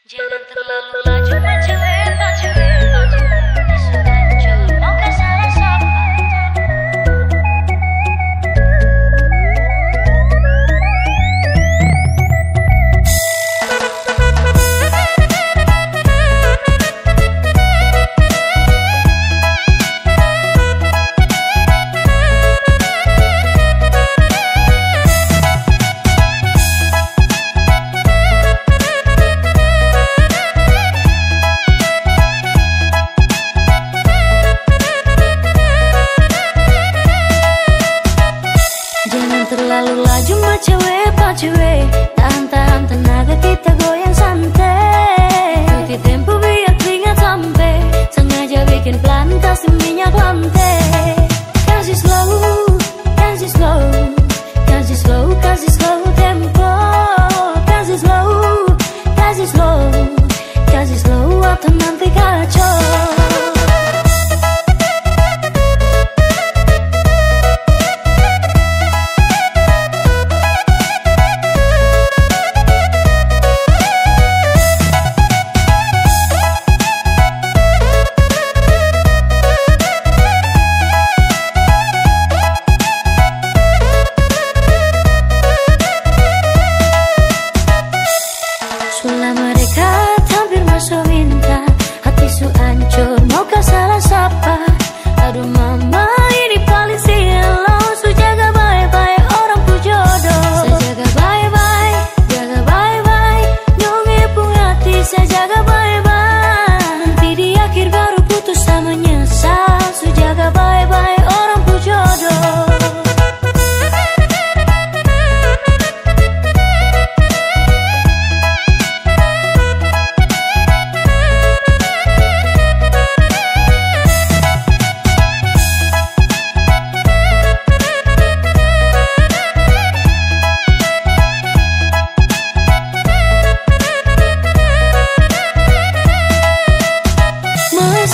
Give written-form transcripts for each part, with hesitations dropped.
Jangan terlalu laju mencewek, isu hancur, mau ke salah siapa? Terlalu laju mah cewek, tahan tenaga kita goyang santai. Ikuti tempo biar keringat sampai, sengaja bikin pelan kasih minyak lantai. Kasih slow, kasih slow, kasih slow, kasih slow tempo. Kasih slow, kasih slow, kasih slow atau nanti kacau. Selama dekat hampir masuk minta, hati su hancur mau ke salah siapa. Aduh mama ini paling silau, su jaga bye-bye orang pu jodoh. Saya jaga bye-bye, jaga bye-bye, nyonge pun hati saya jaga bye-bye. Nanti di akhir baru putus sama nyesal, su jaga bye-bye orang pu jodoh.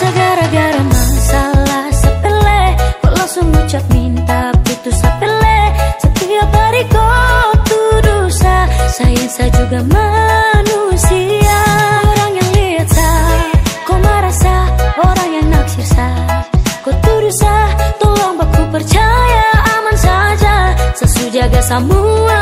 Gara-gara masalah sepele, kok langsung ngucap minta putus sepele. Setiap hari kau tuduh saya juga manusia. Orang yang lihat kau marah orang yang naksir kau tuduh tolong aku percaya aman saja. Sesu jaga semua